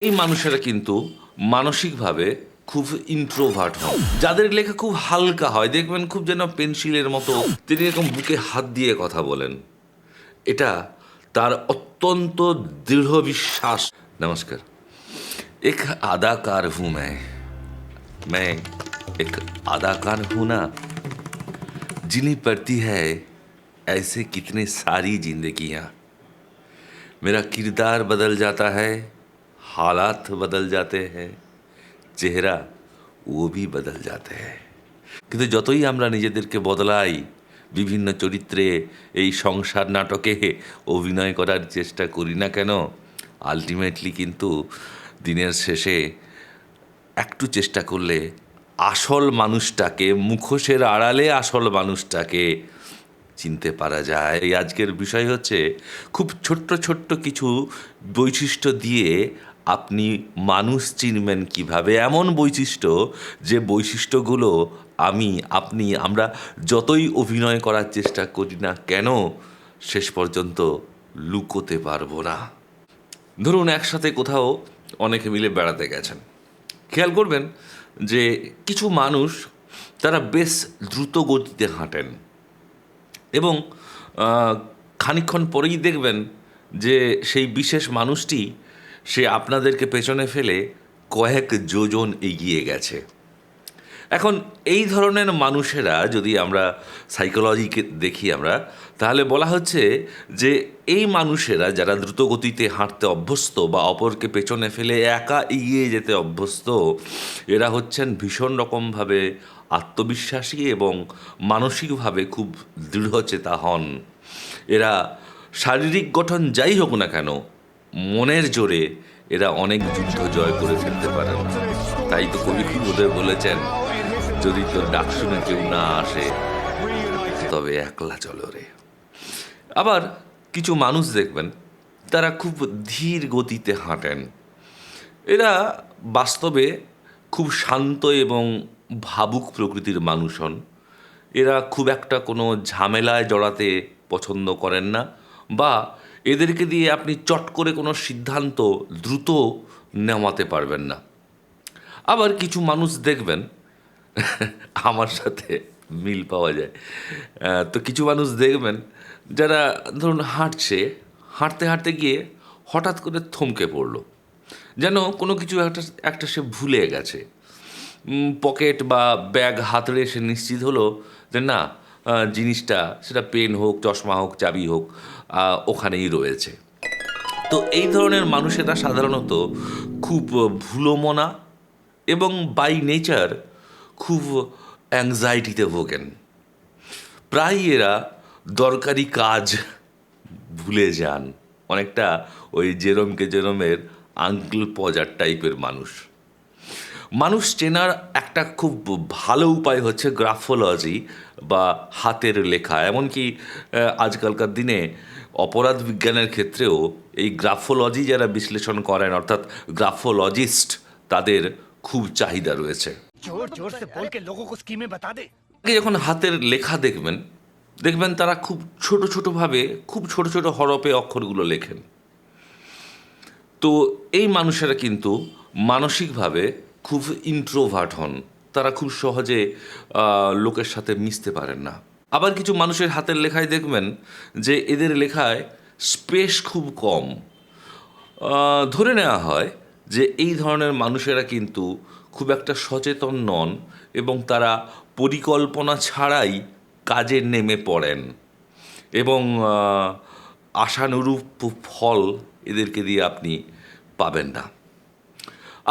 এই মানুষেরা কিন্তু মানসিকভাবে খুব ইন্ট্রোভার্ট হন। যাদের লেখা খুব হালকা হয়, দেখবেন খুব যেন পেন্সিলের মতো তিনি এরকম বুকে হাত দিয়ে কথা বলেন। এটা তার অত্যন্ত দৃঢ় বিশ্বাস। নমস্কার। এক अदाकार हूँ मैं एक अदाकार हूँ ना, जिन्हें पड़ती है ऐसे कितने सारी जिंदगियाँ। मेरा किरदार बदल जाता है, हालात बदल जाते हैं, চেহারা ও भी बदल जाते हैं। কিন্তু যতই আমরা নিজেদেরকে বদলাই, বিভিন্ন চরিত্রে এই সংসার নাটকে অভিনয় করার চেষ্টা করি না কেন, আলটিমেটলি কিন্তু দিনের শেষে একটু চেষ্টা করলে আসল মানুষটাকে, মুখোশের আড়ালে আসল মানুষটাকে চিনতে পারা যায়। এই আজকের বিষয় হচ্ছে খুব ছোট্ট ছোট্ট কিছু বৈশিষ্ট্য দিয়ে আপনি মানুষ চিনবেন কিভাবে। এমন বৈশিষ্ট্য যে বৈশিষ্ট্যগুলো আমরা যতই অভিনয় করার চেষ্টা করি না কেন শেষ পর্যন্ত লুকোতে পারবো না। ধরুন একসাথে কোথাও অনেকে মিলে বেড়াতে গেছেন, খেয়াল করবেন যে কিছু মানুষ তারা বেশ দ্রুত গতিতে হাঁটেন এবং খানিকক্ষণ পরেই দেখবেন যে সেই বিশেষ মানুষটি সে আপনাদেরকে পেছনে ফেলে কয়েক যোজন এগিয়ে গেছে। এখন এই ধরনের মানুষেরা যদি আমরা সাইকোলজিকে দেখি তাহলে বলা হচ্ছে যে এই মানুষেরা যারা দ্রুত গতিতে হাঁটতে অভ্যস্ত বা অপরকে পেছনে ফেলে একা এগিয়ে যেতে অভ্যস্ত, এরা হচ্ছেন ভীষণ রকমভাবে আত্মবিশ্বাসী এবং মানসিকভাবে খুব দৃঢ়চেতা হন। এরা শারীরিক গঠন যাই হোক না কেন, মনের জোরে এরা অনেক যুদ্ধ জয় করে ফেলতে পারেন। তাই তো কবি বোধহয় বলেছেন, যদি তোর ডাক শুনে কেউ না আসে তবে একলা চলো রে। আবার কিছু মানুষ দেখবেন তারা খুব ধীর গতিতে হাঁটেন। এরা বাস্তবে খুব শান্ত এবং ভাবুক প্রকৃতির মানুষ হন। এরা খুব একটা কোনো ঝামেলায় জড়াতে পছন্দ করেন না, বা এদেরকে দিয়ে আপনি চট করে কোনো সিদ্ধান্ত দ্রুত নেওয়াতে পারবেন না। আবার কিছু মানুষ দেখবেন আমার সাথে মিল পাওয়া যায়। তো কিছু মানুষ দেখবেন যারা ধরুন হাঁটতে হাঁটতে গিয়ে হঠাৎ করে থমকে পড়লো, যেন কোনো কিছু একটা সে ভুলে গেছে। পকেট বা ব্যাগ হাতড়ে সে নিশ্চিত হলো যে না, জিনিসটা সেটা পেন হোক, চশমা হোক, চাবি হোক, ওখানেই রয়েছে। তো এই ধরনের মানুষেরা সাধারণত খুব ভুলোমনা এবং বাই নেচার খুব অ্যাংজাইটিতে ভোগেন। প্রায় এরা দরকারি কাজ ভুলে যান, অনেকটা ওই জেরোমের আঙ্কেল পজার টাইপের মানুষ। মানুষ চেনার একটা খুব ভালো উপায় হচ্ছে গ্রাফোলজি বা হাতের লেখা। এমনকি আজকালকার দিনে অপরাধ বিজ্ঞানের ক্ষেত্রেও এই গ্রাফোলজি যারা বিশ্লেষণ করেন, অর্থাৎ গ্রাফোলজিস্ট, তাদের খুব চাহিদা রয়েছে। जोर जोर से बोल के लोगों को स्कीमें बता दे। যখন হাতের লেখা দেখবেন তারা খুব ছোট ছোট হরফে অক্ষরগুলো লেখেন। তো এই মানুষেরা কিন্তু মানসিকভাবে খুব ইন্ট্রোভার্ট হন। তারা খুব সহজে লোকের সাথে মিশতে পারেন না। আবার কিছু মানুষের হাতের লেখায় দেখবেন যে এদের লেখায় স্পেস খুব কম। ধরে নেওয়া হয় যে এই ধরনের মানুষেরা কিন্তু খুব একটা সচেতন নন এবং তারা পরিকল্পনা ছাড়াই কাজে নেমে পড়েন এবং আশানুরূপ ফল এদেরকে দিয়ে আপনি পাবেন না।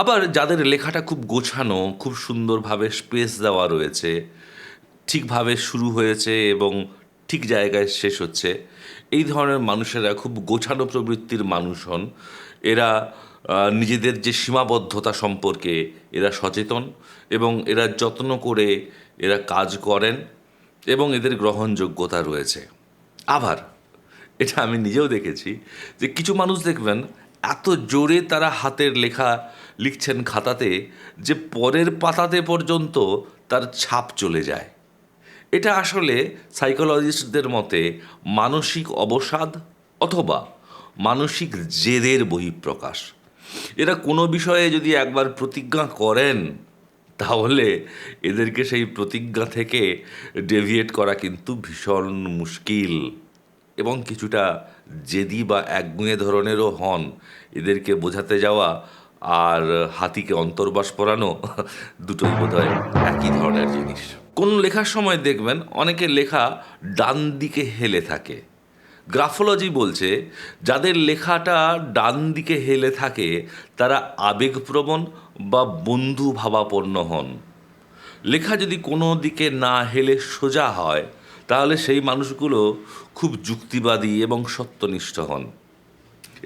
আবার যাদের লেখাটা খুব গোছানো, খুব সুন্দরভাবে স্পেস দেওয়া রয়েছে, ঠিকভাবে শুরু হয়েছে এবং ঠিক জায়গায় শেষ হচ্ছে, এই ধরনের মানুষেরা খুব গোছানো প্রবৃত্তির মানুষ হন। এরা নিজেদের যে সীমাবদ্ধতা সম্পর্কে এরা সচেতন এবং এরা যত্ন করে এরা কাজ করেন এবং এদের গ্রহণযোগ্যতা রয়েছে। আবার এটা আমি নিজেও দেখেছি যে কিছু মানুষ দেখবেন এত জোরে তারা হাতের লেখা লিখছেন খাতাতে যে পরের পাতাতে পর্যন্ত তার ছাপ চলে যায়। এটা আসলে সাইকোলজিস্টদের মতে মানসিক অবসাদ অথবা মানসিক জেদের বহিঃপ্রকাশ। এরা কোনো বিষয়ে যদি একবার প্রতিজ্ঞা করেন তাহলে এদেরকে সেই প্রতিজ্ঞা থেকে ডেভিয়েট করা কিন্তু ভীষণ মুশকিল, এবং কিছুটা জেদি বা একগুঁয়ে ধরনেরও হন। এদেরকে বোঝাতে যাওয়া আর হাতিকে অন্তর্বাস পরানো দুটোই বোধহয় একই ধরনের জিনিস। কোন লেখার সময় দেখবেন অনেকের লেখা ডান দিকে হেলে থাকে। গ্রাফোলজি বলছে যাদের লেখাটা ডান দিকে হেলে থাকে তারা আবেগপ্রবণ বা বন্ধু ভাবাপন্ন হন। লেখা যদি কোনো দিকে না হেলে সোজা হয় তাহলে সেই মানুষগুলো খুব যুক্তিবাদী এবং সত্যনিষ্ঠ হন।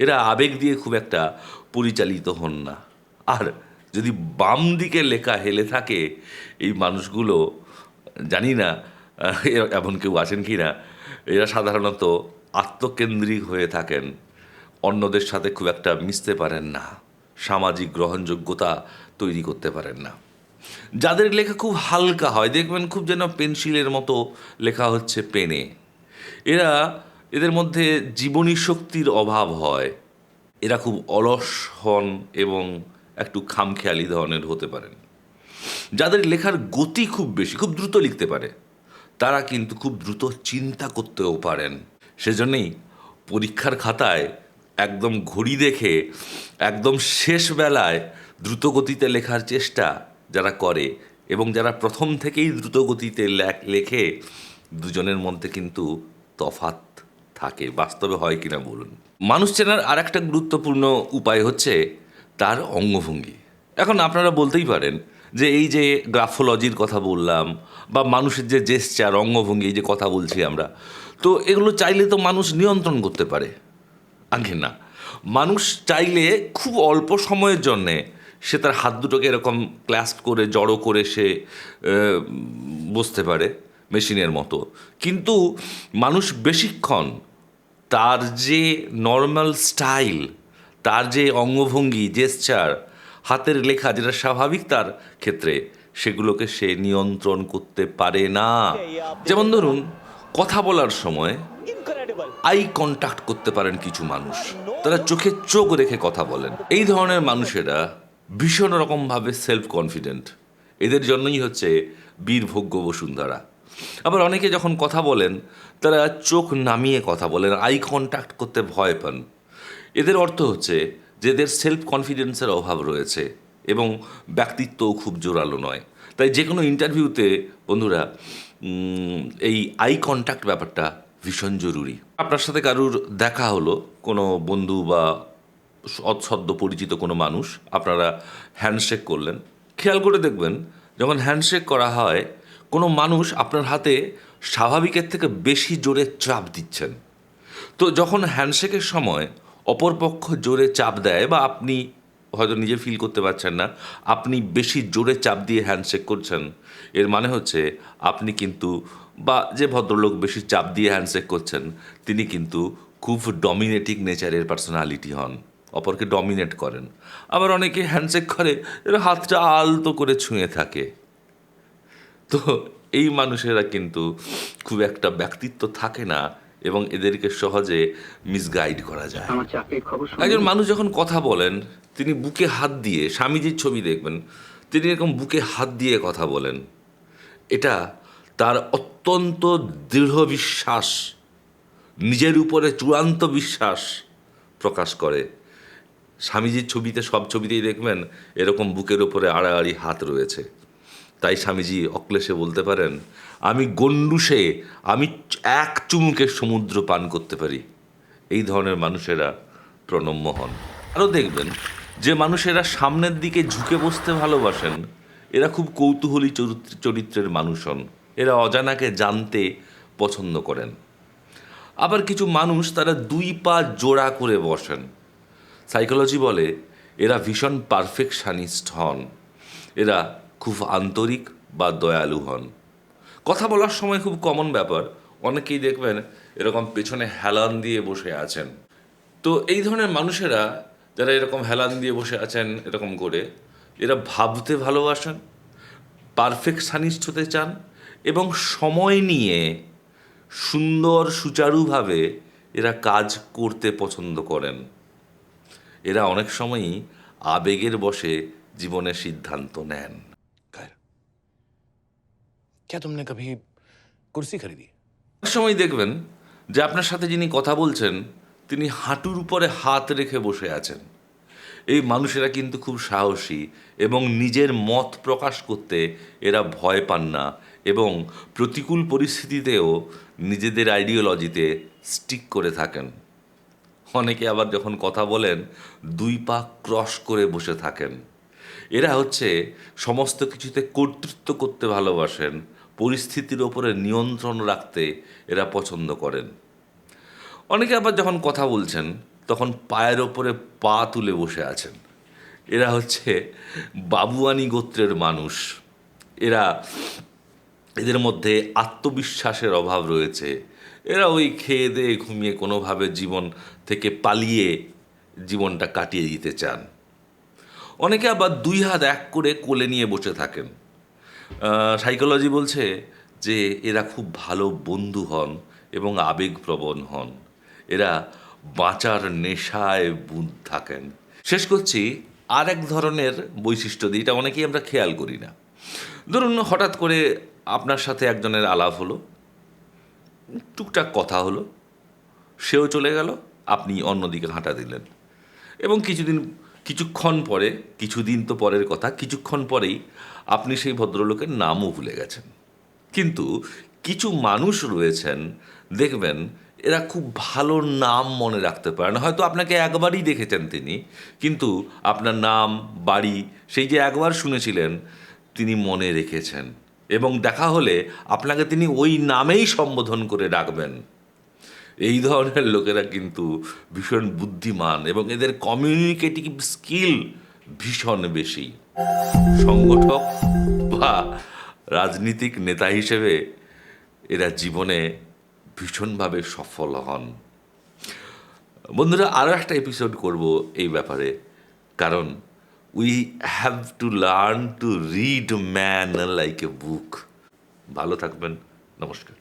এরা আবেগ দিয়ে খুব একটা পরিচালিত হন না। আর যদি বাম দিকে লেখা হেলে থাকে এই মানুষগুলো, জানি না এমন কেউ আছেন কি না, এরা সাধারণত আত্মকেন্দ্রিক হয়ে থাকেন, অন্যদের সাথে খুব একটা মিশতে পারেন না, সামাজিক গ্রহণযোগ্যতা তৈরি করতে পারেন না। যাদের লেখা খুব হালকা হয়, দেখবেন খুব যেন পেন্সিলের মতো লেখা হচ্ছে পেনে, এদের মধ্যে জীবনী শক্তির অভাব হয়, এরা খুব অলস হন এবং একটু খামখেয়ালি ধরনের হতে পারেন। যাদের লেখার গতি খুব বেশি, খুব দ্রুত লিখতে পারে, তারা কিন্তু খুব দ্রুত চিন্তা করতেও পারেন। সেজন্যই পরীক্ষার খাতায় একদম ঘড়ি দেখে একদম শেষ বেলায় দ্রুত গতিতে লেখার চেষ্টা যারা করে এবং যারা প্রথম থেকেই দ্রুত গতিতে লেখে, দুজনের মধ্যে কিন্তু তফাৎ থাকে। বাস্তবে হয় কিনা বলুন। মানুষ চেনার আর একটা গুরুত্বপূর্ণ উপায় হচ্ছে তার অঙ্গভঙ্গি। এখন আপনারা বলতেই পারেন যে এই যে গ্রাফোলজির কথা বললাম বা মানুষের যে জেস্চার, অঙ্গভঙ্গি, এই যে কথা বলছি আমরা, তো এগুলো চাইলে তো মানুষ নিয়ন্ত্রণ করতে পারে। আগে না, মানুষ চাইলে খুব অল্প সময়ের জন্যে সে তার হাত দুটোকে এরকম ক্ল্যাস্প করে জড়ো করে সে বসতে পারে মেশিনের মতো, কিন্তু মানুষ বেশিক্ষণ তার যে নর্মাল স্টাইল, তার যে অঙ্গভঙ্গি, জেস্চার, হাতের লেখা যেটা স্বাভাবিক তার ক্ষেত্রে, সেগুলোকে সে নিয়ন্ত্রণ করতে পারে না। যেমন ধরুন কথা বলার সময় আই কন্ট্যাক্ট করতে পারেন কিছু মানুষ, তারা চোখে চোখ রেখে কথা বলেন। এই ধরনের মানুষেরা ভীষণ রকমভাবে সেলফ কনফিডেন্ট, এদের জন্যই হচ্ছে বীরভোগ্য বসুন্ধরা। আবার অনেকে যখন কথা বলেন তারা চোখ নামিয়ে কথা বলেন, আই কন্ট্যাক্ট করতে ভয় পান। এদের অর্থ হচ্ছে যে এদের সেলফ কনফিডেন্সের অভাব রয়েছে এবং ব্যক্তিত্বও খুব জোরালো নয়। তাই যে কোনো ইন্টারভিউতে বন্ধুরা এই আই কন্ট্যাক্ট ব্যাপারটা ভীষণ জরুরি। আপনার সাথে কারুর দেখা হলো, কোনো বন্ধু বা সদ্য পরিচিত কোনো মানুষ, আপনারা হ্যান্ডশেক করলেন, খেয়াল করে দেখবেন যখন হ্যান্ডশেক করা হয় কোনো মানুষ আপনার হাতে স্বাভাবিকের থেকে বেশি জোরে চাপ দিচ্ছেন। তো যখন হ্যান্ডশেকের সময় অপরপক্ষ জোরে চাপ দেয় বা আপনি হয়তো নিজে ফিল করতে পারছেন না, আপনি বেশি জোরে চাপ দিয়ে হ্যান্ডশেক করছেন, এর মানে হচ্ছে আপনি কিন্তু, বা যে ভদ্রলোক বেশি চাপ দিয়ে হ্যান্ডশেক করছেন তিনি কিন্তু খুব ডমিনেটিং নেচারের পার্সোনালিটি হন, অপরকে ডমিনেট করেন। আবার অনেকে হ্যান্ডশেক করে এরা হাতটা আলতো করে ছুঁয়ে থাকে। তো এই মানুষেরা কিন্তু খুব একটা ব্যক্তিত্ব থাকে না এবং এদেরকে সহজে মিসগাইড করা যায়। একজন মানুষ যখন কথা বলেন তিনি বুকে হাত দিয়ে, স্বামীজির ছবি দেখবেন, তিনি এরকম বুকে হাত দিয়ে কথা বলেন। এটা তার অত্যন্ত দৃঢ় বিশ্বাস, নিজের উপরে চূড়ান্ত বিশ্বাস প্রকাশ করে। স্বামীজির ছবিতে, সব ছবিতেই দেখবেন এরকম বুকের উপরে আড়াআড়ি হাত রয়েছে। তাই স্বামীজি অক্লেশে বলতে পারেন, আমি গন্ডুসে, আমি এক চুমুকে সমুদ্র পান করতে পারি। এই ধরনের মানুষেরা প্রণম্য হন। আরও দেখবেন যে মানুষেরা সামনের দিকে ঝুঁকে বসতে ভালোবাসেন এরা খুব কৌতূহলী চরিত্রের মানুষ হন, এরা অজানাকে জানতে পছন্দ করেন। আবার কিছু মানুষ তারা দুই পা জোড়া করে বসেন, সাইকোলজি বলে এরা ভীষণ পারফেকশনিস্ট হন, এরা খুব আন্তরিক বা দয়ালু হন। কথা বলার সময় খুব কমন ব্যাপার, অনেকেই দেখবেন এরকম পেছনে হেলান দিয়ে বসে আছেন। তো এই ধরনের মানুষেরা যারা এরকম হেলান দিয়ে বসে আছেন এরকম করে, এরা ভাবতে ভালোবাসেন, পারফেকশনিস্ট হতে চান এবং সময় নিয়ে সুন্দর সুচারুভাবে এরা কাজ করতে পছন্দ করেন। এরা অনেক সময়ই আবেগের বশে জীবনের সিদ্ধান্ত নেন। खैर, क्या तुमने कभी कुर्सी खरीदी? অনেক সময় দেখবেন যে আপনার সাথে যিনি কথা বলছেন তিনি হাঁটুর উপরে হাত রেখে বসে আছেন। এই মানুষেরা কিন্তু খুব সাহসী এবং নিজের মত প্রকাশ করতে এরা ভয় পান না এবং প্রতিকূল পরিস্থিতিতেও নিজেদের আইডিওলজিতে স্টিক করে থাকেন। অনেকে আবার যখন কথা বলেন দুই পা ক্রস করে বসে থাকেন। এরা হচ্ছে সমস্ত কিছুতে কর্তৃত্ব করতে ভালোবাসেন, পরিস্থিতির ওপরে নিয়ন্ত্রণ রাখতে এরা পছন্দ করেন। অনেকে আবার যখন কথা বলছেন তখন পায়ের ওপরে পা তুলে বসে আছেন। এরা হচ্ছে বাবুয়ানি গোত্রের মানুষ। এদের মধ্যে আত্মবিশ্বাসের অভাব রয়েছে। এরা ওই খেয়ে দেয়ে ঘুমিয়ে কোনোভাবে জীবন থেকে পালিয়ে জীবনটা কাটিয়ে দিতে চান। অনেকে আবার দুই হাত এক করে কোলে নিয়ে বসে থাকেন। সাইকোলজি বলছে যে এরা খুব ভালো বন্ধু হন এবং আবেগপ্রবণ হন। এরা বাঁচার নেশায় বুঁদ থাকেন। শেষ করছি আর এক ধরনের বৈশিষ্ট্য দিয়ে, এটা অনেকেই আমরা খেয়াল করি না। ধরুন হঠাৎ করে আপনার সাথে একজনের আলাপ হলো, টুকটাক কথা হলো, সেও চলে গেল, আপনি অন্যদিকে হাঁটা দিলেন এবং কিছুদিন তো পরের কথা, কিছুক্ষণ পরেই আপনি সেই ভদ্রলোকের নামও ভুলে গেছেন। কিন্তু কিছু মানুষ রয়েছেন দেখবেন এরা খুব ভালো নাম মনে রাখতে পারেন। হয়তো আপনাকে একবারই দেখেছেন তিনি, কিন্তু আপনার নাম, বাড়ি, সেই যে একবার শুনেছিলেন তিনি মনে রেখেছেন এবং দেখা হলে আপনাকে তিনি ওই নামেই সম্বোধন করে ডাকবেন। এই ধরনের লোকেরা কিন্তু ভীষণ বুদ্ধিমান এবং এদের কমিউনিকেটিভ স্কিল ভীষণ বেশি। সংগঠক বা রাজনীতিক নেতা হিসেবে এরা জীবনে ভীষণভাবে সফল হন। বন্ধুরা, আরও একটা এপিসোড করব এই ব্যাপারে, কারণ we have to learn to read man like a book. ভালো থাকবেন, নমস্কার।